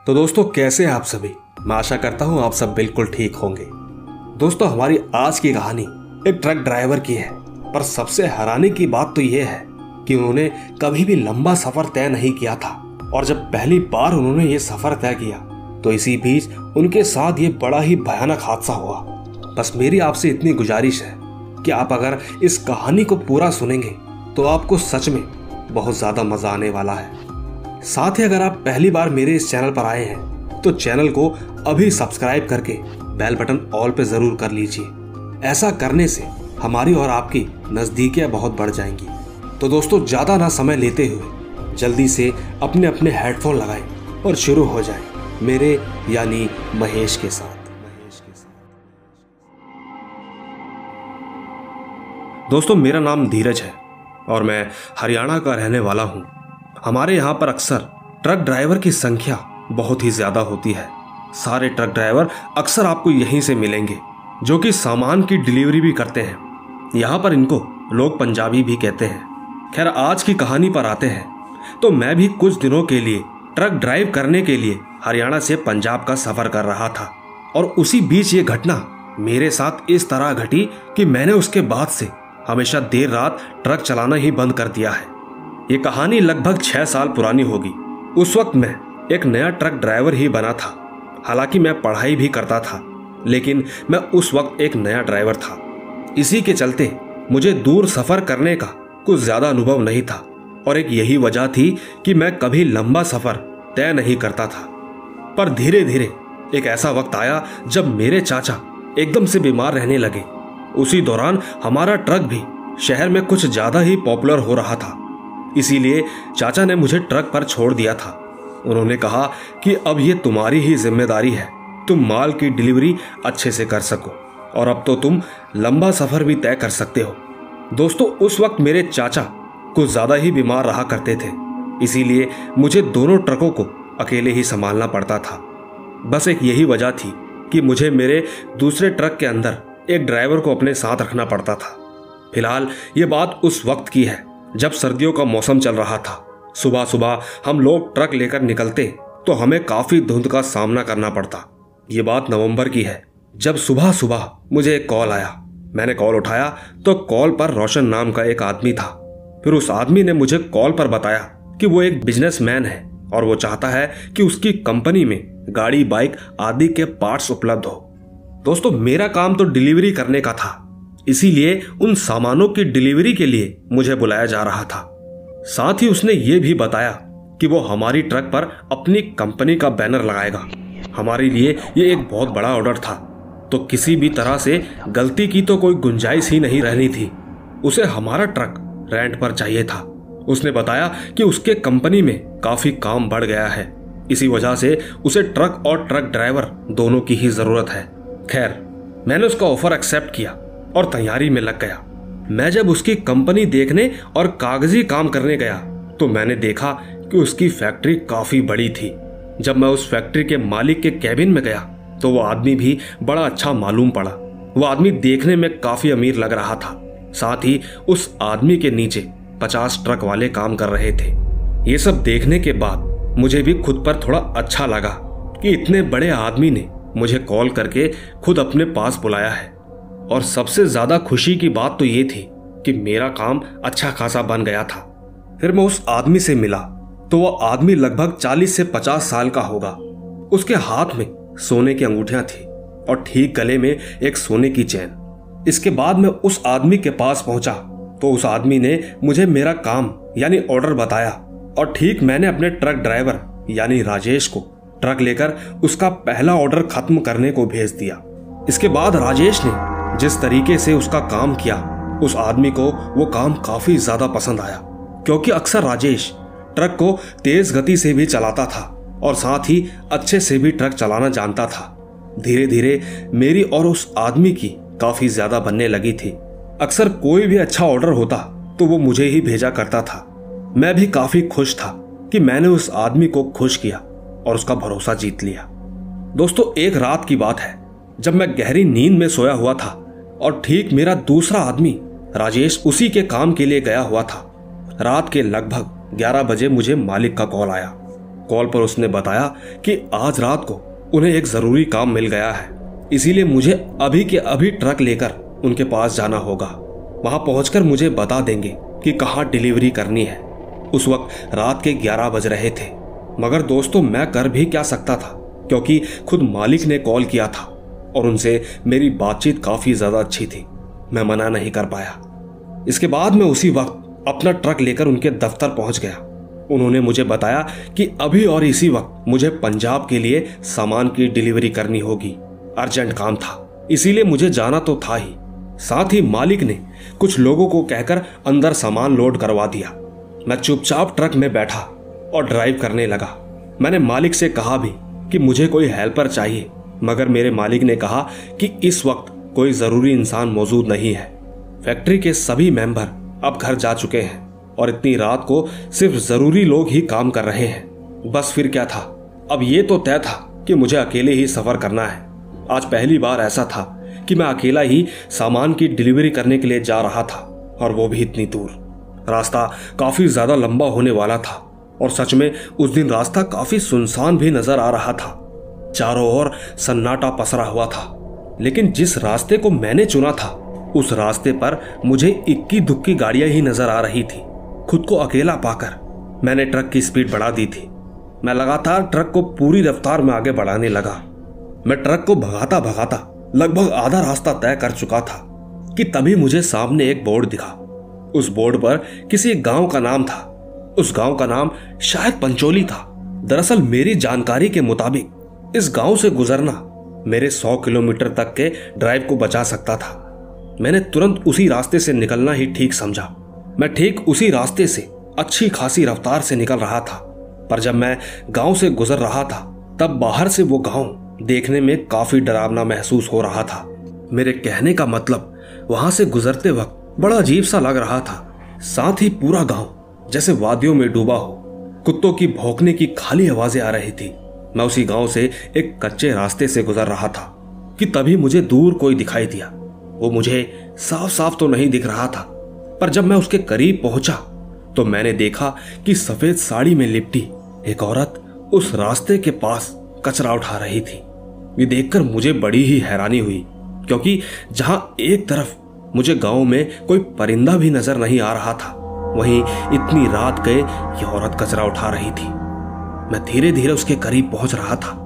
तो दोस्तों कैसे हैं आप सभी। मैं आशा करता हूं आप सब बिल्कुल ठीक होंगे। दोस्तों हमारी आज की कहानी एक ट्रक ड्राइवर की है, पर सबसे हैरानी की बात तो यह है कि उन्होंने कभी भी लंबा सफर तय नहीं किया था। और जब पहली बार उन्होंने ये सफर तय किया तो इसी बीच उनके साथ ये बड़ा ही भयानक हादसा हुआ। बस मेरी आपसे इतनी गुजारिश है कि आप अगर इस कहानी को पूरा सुनेंगे तो आपको सच में बहुत ज्यादा मजा आने वाला है। साथ ही अगर आप पहली बार मेरे इस चैनल पर आए हैं तो चैनल को अभी सब्सक्राइब करके बेल बटन ऑल पे जरूर कर लीजिए। ऐसा करने से हमारी और आपकी नजदीकियां बहुत बढ़ जाएंगी। तो दोस्तों ज्यादा ना समय लेते हुए जल्दी से अपने अपने हेडफोन लगाएं और शुरू हो जाएं मेरे यानी महेश के साथ। दोस्तों मेरा नाम धीरज है और मैं हरियाणा का रहने वाला हूं। हमारे यहाँ पर अक्सर ट्रक ड्राइवर की संख्या बहुत ही ज्यादा होती है। सारे ट्रक ड्राइवर अक्सर आपको यहीं से मिलेंगे जो कि सामान की डिलीवरी भी करते हैं। यहाँ पर इनको लोग पंजाबी भी कहते हैं। खैर आज की कहानी पर आते हैं तो मैं भी कुछ दिनों के लिए ट्रक ड्राइव करने के लिए हरियाणा से पंजाब का सफर कर रहा था और उसी बीच ये घटना मेरे साथ इस तरह घटी कि मैंने उसके बाद से हमेशा देर रात ट्रक चलाना ही बंद कर दिया है। ये कहानी लगभग 6 साल पुरानी होगी। उस वक्त मैं एक नया ट्रक ड्राइवर ही बना था। हालांकि मैं पढ़ाई भी करता था, लेकिन मैं उस वक्त एक नया ड्राइवर था। इसी के चलते मुझे दूर सफर करने का कुछ ज्यादा अनुभव नहीं था और एक यही वजह थी कि मैं कभी लंबा सफर तय नहीं करता था। पर धीरे धीरे एक ऐसा वक्त आया जब मेरे चाचा एकदम से बीमार रहने लगे। उसी दौरान हमारा ट्रक भी शहर में कुछ ज्यादा ही पॉपुलर हो रहा था। इसीलिए चाचा ने मुझे ट्रक पर छोड़ दिया था। उन्होंने कहा कि अब ये तुम्हारी ही जिम्मेदारी है, तुम माल की डिलीवरी अच्छे से कर सको और अब तो तुम लंबा सफर भी तय कर सकते हो। दोस्तों उस वक्त मेरे चाचा कुछ ज्यादा ही बीमार रहा करते थे, इसीलिए मुझे दोनों ट्रकों को अकेले ही संभालना पड़ता था। बस एक यही वजह थी कि मुझे मेरे दूसरे ट्रक के अंदर एक ड्राइवर को अपने साथ रखना पड़ता था। फिलहाल ये बात उस वक्त की है जब सर्दियों का मौसम चल रहा था। सुबह सुबह हम लोग ट्रक लेकर निकलते तो हमें काफी धुंध का सामना करना पड़ता। ये बात नवंबर की है जब सुबह सुबह मुझे एक कॉल आया। मैंने कॉल उठाया तो कॉल पर रोशन नाम का एक आदमी था। फिर उस आदमी ने मुझे कॉल पर बताया कि वो एक बिजनेसमैन है और वो चाहता है कि उसकी कंपनी में गाड़ी बाइक आदि के पार्ट्स उपलब्ध हो। दोस्तों मेरा काम तो डिलीवरी करने का था, इसीलिए उन सामानों की डिलीवरी के लिए मुझे बुलाया जा रहा था। साथ ही उसने ये भी बताया कि वो हमारी ट्रक पर अपनी कंपनी का बैनर लगाएगा। हमारे लिए ये एक बहुत बड़ा ऑर्डर था, तो किसी भी तरह से गलती की तो कोई गुंजाइश ही नहीं रहनी थी। उसे हमारा ट्रक रेंट पर चाहिए था। उसने बताया कि उसके कंपनी में काफी काम बढ़ गया है, इसी वजह से उसे ट्रक और ट्रक ड्राइवर दोनों की ही जरूरत है। खैर मैंने उसका ऑफर एक्सेप्ट किया और तैयारी में लग गया। मैं जब उसकी कंपनी देखने और कागजी काम करने गया तो मैंने देखा कि उसकी फैक्ट्री काफी बड़ी थी। जब मैं उस फैक्ट्री के मालिक के कैबिन में गया तो वो आदमी भी बड़ा अच्छा मालूम पड़ा। वो आदमी देखने में काफी अमीर लग रहा था। साथ ही उस आदमी के नीचे 50 ट्रक वाले काम कर रहे थे। ये सब देखने के बाद मुझे भी खुद पर थोड़ा अच्छा लगा कि इतने बड़े आदमी ने मुझे कॉल करके खुद अपने पास बुलाया है। और सबसे ज्यादा खुशी की बात तो ये थी कि मेरा काम अच्छा खासा बन गया था। फिर मैं उस आदमी से मिला तो वो आदमी लगभग 40 से 50 साल का होगा। उसके हाथ में सोने की अंगूठियां थी और ठीक गले में एक सोने की चैन। इसके बाद मैं उस आदमी के पास पहुंचा तो उस आदमी ने मुझे मेरा काम यानी ऑर्डर बताया और ठीक मैंने अपने ट्रक ड्राइवर यानी राजेश को ट्रक लेकर उसका पहला ऑर्डर खत्म करने को भेज दिया। इसके बाद राजेश ने जिस तरीके से उसका काम किया, उस आदमी को वो काम काफी ज्यादा पसंद आया, क्योंकि अक्सर राजेश ट्रक को तेज गति से भी चलाता था और साथ ही अच्छे से भी ट्रक चलाना जानता था। धीरे धीरे मेरी और उस आदमी की काफी ज्यादा बनने लगी थी। अक्सर कोई भी अच्छा ऑर्डर होता तो वो मुझे ही भेजा करता था। मैं भी काफी खुश था कि मैंने उस आदमी को खुश किया और उसका भरोसा जीत लिया। दोस्तों एक रात की बात है जब मैं गहरी नींद में सोया हुआ था और ठीक मेरा दूसरा आदमी राजेश उसी के काम के लिए गया हुआ था। रात के लगभग 11 बजे मुझे मालिक का कॉल आया। कॉल पर उसने बताया कि आज रात को उन्हें एक जरूरी काम मिल गया है, इसीलिए मुझे अभी के अभी ट्रक लेकर उनके पास जाना होगा। वहां पहुंचकर मुझे बता देंगे कि कहाँ डिलीवरी करनी है। उस वक्त रात के 11 बज रहे थे, मगर दोस्तों मैं कर भी क्या सकता था, क्योंकि खुद मालिक ने कॉल किया था और उनसे मेरी बातचीत काफी ज्यादा अच्छी थी। मैं मना नहीं कर पाया। इसके बाद मैं उसी वक्त अपना ट्रक लेकर उनके दफ्तर पहुंच गया। उन्होंने मुझे बताया कि अभी और इसी वक्त मुझे पंजाब के लिए सामान की डिलीवरी करनी होगी। अर्जेंट काम था, इसीलिए मुझे जाना तो था ही। साथ ही मालिक ने कुछ लोगों को कहकर अंदर सामान लोड करवा दिया। मैं चुपचाप ट्रक में बैठा और ड्राइव करने लगा। मैंने मालिक से कहा भी कि मुझे कोई हेल्पर चाहिए, मगर मेरे मालिक ने कहा कि इस वक्त कोई जरूरी इंसान मौजूद नहीं है। फैक्ट्री के सभी मेंबर अब घर जा चुके हैं और इतनी रात को सिर्फ जरूरी लोग ही काम कर रहे हैं। बस फिर क्या था, अब ये तो तय था कि मुझे अकेले ही सफर करना है। आज पहली बार ऐसा था कि मैं अकेला ही सामान की डिलीवरी करने के लिए जा रहा था, और वो भी इतनी दूर। रास्ता काफी ज्यादा लंबा होने वाला था और सच में उस दिन रास्ता काफी सुनसान भी नजर आ रहा था। चारों ओर सन्नाटा पसरा हुआ था, लेकिन जिस रास्ते को मैंने चुना था उस रास्ते पर मुझे इक्की दुक्की गाड़ियां ही नजर आ रही थी। खुद को अकेला पाकर मैंने ट्रक की स्पीड बढ़ा दी थी। मैं लगातार ट्रक को पूरी रफ्तार में आगे बढ़ाने लगा। मैं ट्रक को भगाता भगाता लगभग आधा रास्ता तय कर चुका था कि तभी मुझे सामने एक बोर्ड दिखा। उस बोर्ड पर किसी गांव का नाम था। उस गांव का नाम शायद पंचोली था। दरअसल मेरी जानकारी के मुताबिक इस गांव से गुजरना मेरे 100 किलोमीटर तक के ड्राइव को बचा सकता था। मैंने तुरंत उसी रास्ते से निकलना ही ठीक समझा। मैं ठीक उसी रास्ते से अच्छी खासी रफ्तार से निकल रहा था, पर जब मैं गांव से गुजर रहा था तब बाहर से वो गांव देखने में काफी डरावना महसूस हो रहा था। मेरे कहने का मतलब, वहां से गुजरते वक्त बड़ा अजीब सा लग रहा था। साथ ही पूरा गांव जैसे वादियों में डूबा हो। कुत्तों की भौंकने की खाली आवाजें आ रही थी। मैं उसी गांव से एक कच्चे रास्ते से गुजर रहा था कि तभी मुझे दूर कोई दिखाई दिया। वो मुझे साफ साफ तो नहीं दिख रहा था, पर जब मैं उसके करीब पहुंचा तो मैंने देखा कि सफेद साड़ी में लिपटी एक औरत उस रास्ते के पास कचरा उठा रही थी। ये देखकर मुझे बड़ी ही हैरानी हुई, क्योंकि जहां एक तरफ मुझे गांव में कोई परिंदा भी नजर नहीं आ रहा था, वहीं इतनी रात गए ये औरत कचरा उठा रही थी। मैं धीरे धीरे उसके करीब पहुंच रहा था।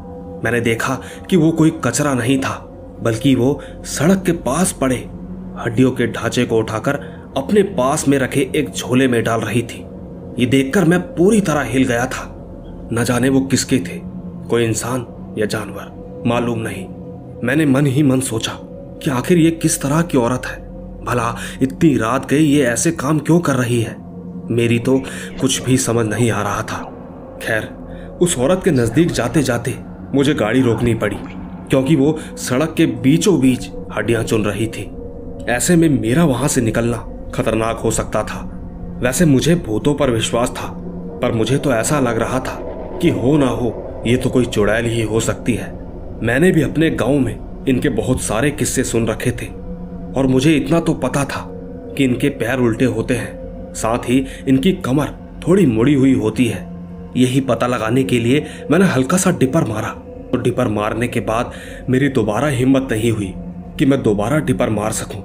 मैंने देखा कि वो कोई कचरा नहीं था, बल्कि वो सड़क के पास पड़े हड्डियों के ढांचे को उठाकर अपने पास में रखे एक झोले में डाल रही थी। ये देखकर मैं पूरी तरह हिल गया था। न जाने वो किसके थे, कोई इंसान या जानवर, मालूम नहीं। मैंने मन ही मन सोचा कि आखिर ये किस तरह की औरत है, भला इतनी रात गई ये ऐसे काम क्यों कर रही है। मेरी तो कुछ भी समझ नहीं आ रहा था। खैर, उस औरत के नजदीक जाते जाते मुझे गाड़ी रोकनी पड़ी, क्योंकि वो सड़क के बीचों बीच हड्डियां चुन रही थी। ऐसे में मेरा वहां से निकलना खतरनाक हो सकता था। वैसे मुझे भूतों पर विश्वास था, पर मुझे तो ऐसा लग रहा था कि हो ना हो ये तो कोई चुड़ैल ही हो सकती है। मैंने भी अपने गांव में इनके बहुत सारे किस्से सुन रखे थे और मुझे इतना तो पता था कि इनके पैर उल्टे होते हैं, साथ ही इनकी कमर थोड़ी मुड़ी हुई होती है। यही पता लगाने के लिए मैंने हल्का सा डिपर मारा, और डिपर मारने के बाद मेरी दोबारा हिम्मत नहीं हुई कि मैं दोबारा डिपर मार सकूं।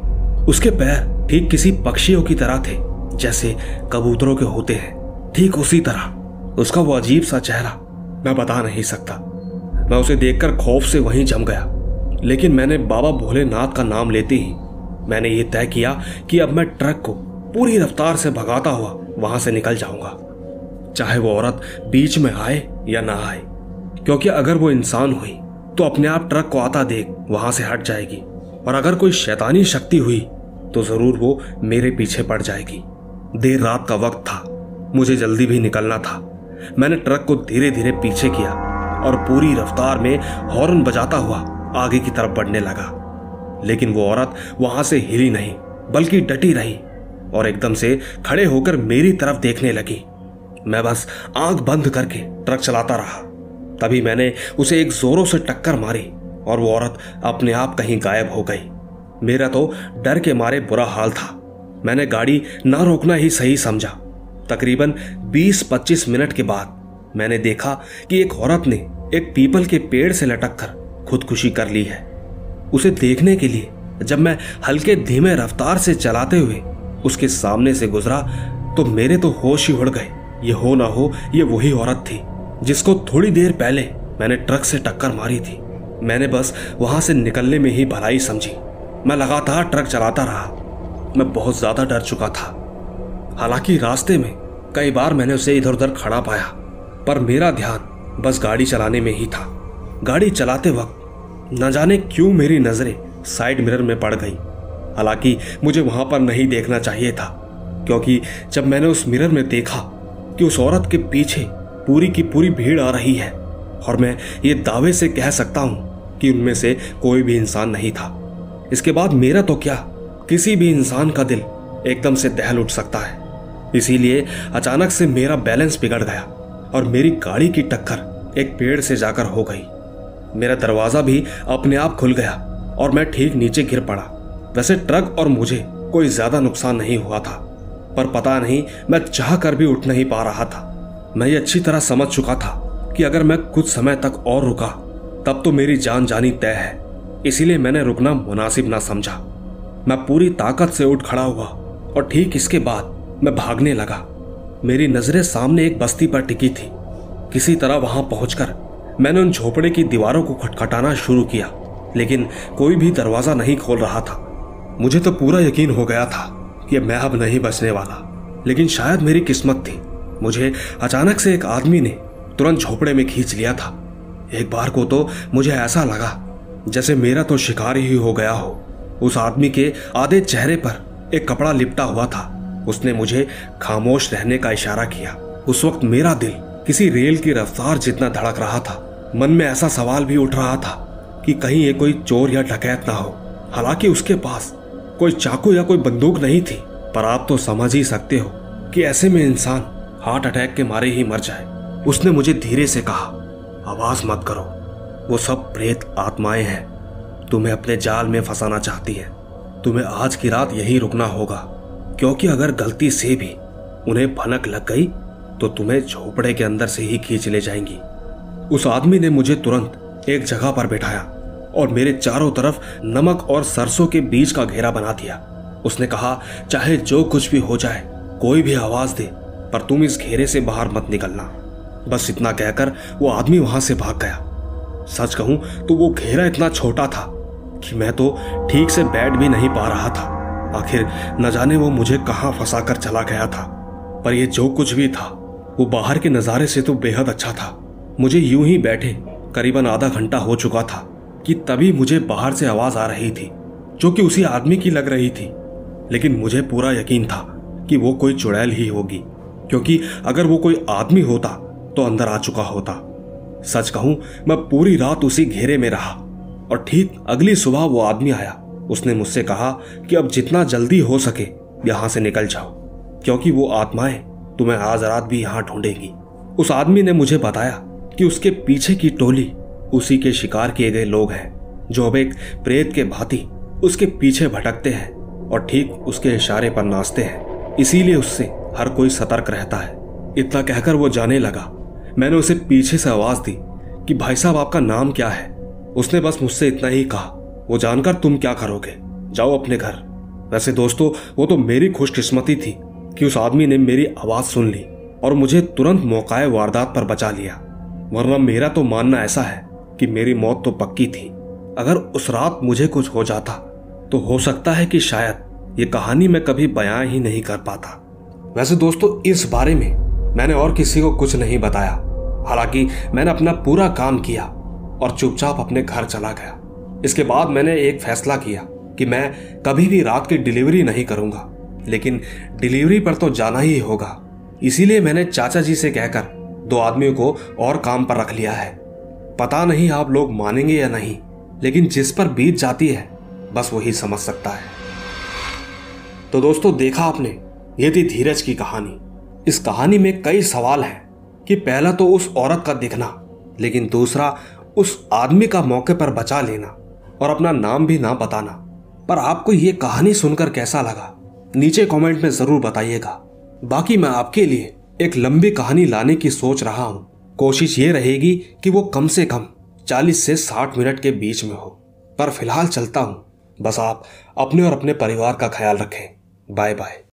उसके पैर ठीक किसी पक्षियों की तरह थे, जैसे कबूतरों के होते हैं, ठीक उसी तरह। उसका वो अजीब सा चेहरा मैं बता नहीं सकता। मैं उसे देखकर खौफ से वहीं जम गया, लेकिन मैंने बाबा भोलेनाथ का नाम लेते ही मैंने ये तय किया कि अब मैं ट्रक को पूरी रफ्तार से भगाता हुआ वहां से निकल जाऊंगा, चाहे वो औरत बीच में आए या ना आए। क्योंकि अगर वो इंसान हुई तो अपने आप ट्रक को आता देख वहां से हट जाएगी, और अगर कोई शैतानी शक्ति हुई तो जरूर वो मेरे पीछे पड़ जाएगी। देर रात का वक्त था, मुझे जल्दी भी निकलना था। मैंने ट्रक को धीरे धीरे पीछे किया और पूरी रफ्तार में हॉर्न बजाता हुआ आगे की तरफ बढ़ने लगा। लेकिन वो औरत वहां से हिली नहीं, बल्कि डटी रही और एकदम से खड़े होकर मेरी तरफ देखने लगी। मैं बस आंख बंद करके ट्रक चलाता रहा। तभी मैंने उसे एक जोरों से टक्कर मारी और वो औरत अपने आप कहीं गायब हो गई। मेरा तो डर के मारे बुरा हाल था। मैंने गाड़ी ना रोकना ही सही समझा। तकरीबन 20-25 मिनट के बाद मैंने देखा कि एक औरत ने एक पीपल के पेड़ से लटक कर खुदकुशी कर ली है। उसे देखने के लिए जब मैं हल्के धीमे रफ्तार से चलाते हुए उसके सामने से गुजरा तो मेरे तो होश ही उड़ गए। ये हो ना हो ये वही औरत थी जिसको थोड़ी देर पहले मैंने ट्रक से टक्कर मारी थी। मैंने बस वहां से निकलने में ही भलाई समझी। मैं लगातार ट्रक चलाता रहा। मैं बहुत ज्यादा डर चुका था। हालांकि रास्ते में कई बार मैंने उसे इधर उधर खड़ा पाया, पर मेरा ध्यान बस गाड़ी चलाने में ही था। गाड़ी चलाते वक्त न जाने क्यों मेरी नजरें साइड मिरर में पड़ गई। हालांकि मुझे वहां पर नहीं देखना चाहिए था, क्योंकि जब मैंने उस मिरर में देखा कि उस औरत के पीछे पूरी की पूरी भीड़ आ रही है और मैं ये दावे से कह सकता हूं कि उनमें से कोई भी इंसान नहीं था। इसके बाद मेरा तो क्या, किसी भी इंसान का दिल एकदम से दहल उठ सकता है। इसीलिए अचानक से मेरा बैलेंस बिगड़ गया और मेरी गाड़ी की टक्कर एक पेड़ से जाकर हो गई। मेरा दरवाजा भी अपने आप खुल गया और मैं ठीक नीचे गिर पड़ा। वैसे ट्रक और मुझे कोई ज्यादा नुकसान नहीं हुआ था, पर पता नहीं मैं चाह कर भी उठ नहीं पा रहा था। मैं ये अच्छी तरह समझ चुका था कि अगर मैं कुछ समय तक और रुका तब तो मेरी जान जानी तय है। इसीलिए मैंने रुकना मुनासिब ना समझा। मैं पूरी ताकत से उठ खड़ा हुआ और ठीक इसके बाद मैं भागने लगा। मेरी नजरें सामने एक बस्ती पर टिकी थी। किसी तरह वहां पहुंचकर मैंने उन झोपड़े की दीवारों को खटखटाना शुरू किया, लेकिन कोई भी दरवाजा नहीं खोल रहा था। मुझे तो पूरा यकीन हो गया था कि मैं अब नहीं बचने वाला, लेकिन शायद मेरी किस्मत थी। मुझे अचानक से एक आदमी ने तुरंत झोपड़े में खींच लिया था। एक बार को तो मुझे ऐसा लगा जैसे मेरा तो शिकार ही हो गया हो। उस आदमी के आधे चेहरे पर एक कपड़ा लिपटा हुआ था। उसने मुझे खामोश रहने का इशारा किया। उस वक्त मेरा दिल किसी रेल की रफ्तार जितना धड़क रहा था। मन में ऐसा सवाल भी उठ रहा था कि कहीं ये कोई चोर या डकैत ना हो। हालांकि उसके पास कोई चाकू या कोई बंदूक नहीं थी, पर आप तो समझ ही सकते हो कि ऐसे में इंसान हार्ट अटैक के मारे ही मर जाए। उसने मुझे धीरे से कहा, आवाज मत करो, वो सब प्रेत आत्माएं हैं, तुम्हें अपने जाल में फंसाना चाहती हैं। तुम्हें आज की रात यहीं रुकना होगा, क्योंकि अगर गलती से भी उन्हें भनक लग गई तो तुम्हें झोपड़े के अंदर से ही खींच ले जाएंगी। उस आदमी ने मुझे तुरंत एक जगह पर बैठाया और मेरे चारों तरफ नमक और सरसों के बीज का घेरा बना दिया। उसने कहा, चाहे जो कुछ भी हो जाए, कोई भी आवाज दे, पर तुम इस घेरे से बाहर मत निकलना। बस इतना कहकर वो आदमी वहां से भाग गया। सच कहूं तो वो घेरा इतना छोटा था कि मैं तो ठीक से बैठ भी नहीं पा रहा था। आखिर न जाने वो मुझे कहां फंसा कर चला गया था। पर ये जो कुछ भी था वो बाहर के नजारे से तो बेहद अच्छा था। मुझे यूं ही बैठे करीबन आधा घंटा हो चुका था कि तभी मुझे बाहर से आवाज आ रही थी, जो कि उसी आदमी की लग रही थी। लेकिन मुझे पूरा यकीन था कि वो कोई चुड़ैल ही होगी, क्योंकि अगर वो कोई आदमी होता तो अंदर आ चुका होता। सच कहूं, मैं पूरी रात उसी घेरे में रहा और ठीक अगली सुबह वो आदमी आया। उसने मुझसे कहा कि अब जितना जल्दी हो सके यहां से निकल जाओ, क्योंकि वो आत्माएं तुम्हें आज रात भी यहां ढूंढेंगी। उस आदमी ने मुझे बताया कि उसके पीछे की टोली उसी के शिकार किए गए लोग हैं, जो अब एक प्रेत के भांति उसके पीछे भटकते हैं और ठीक उसके इशारे पर नाचते हैं। इसीलिए उससे हर कोई सतर्क रहता है। इतना कहकर वो जाने लगा। मैंने उसे पीछे से आवाज दी कि भाई साहब, आपका नाम क्या है? उसने बस मुझसे इतना ही कहा, वो जानकर तुम क्या करोगे, जाओ अपने घर। वैसे दोस्तों, वो तो मेरी खुशकिस्मती थी कि उस आदमी ने मेरी आवाज सुन ली और मुझे तुरंत मौकाए वारदात पर बचा लिया, वरना मेरा तो मानना ऐसा है कि मेरी मौत तो पक्की थी। अगर उस रात मुझे कुछ हो जाता तो हो सकता है कि शायद ये कहानी मैं कभी बयां ही नहीं कर पाता। वैसे दोस्तों, इस बारे में मैंने और किसी को कुछ नहीं बताया। हालांकि मैंने अपना पूरा काम किया और चुपचाप अपने घर चला गया। इसके बाद मैंने एक फैसला किया कि मैं कभी भी रात की डिलीवरी नहीं करूंगा, लेकिन डिलीवरी पर तो जाना ही होगा। इसीलिए मैंने चाचा जी से कहकर 2 आदमियों को और काम पर रख लिया है। पता नहीं आप लोग मानेंगे या नहीं, लेकिन जिस पर बीत जाती है बस वही समझ सकता है। तो दोस्तों, देखा आपने, ये थी धीरज की कहानी। इस कहानी में कई सवाल हैं कि पहला तो उस औरत का दिखना, लेकिन दूसरा उस आदमी का मौके पर बचा लेना और अपना नाम भी ना बताना। पर आपको ये कहानी सुनकर कैसा लगा, नीचे कमेंट में जरूर बताइएगा। बाकी मैं आपके लिए एक लंबी कहानी लाने की सोच रहा हूं। कोशिश ये रहेगी कि वो कम से कम 40 से 60 मिनट के बीच में हो। पर फिलहाल चलता हूँ। बस आप अपने और अपने परिवार का ख्याल रखें। Bye bye.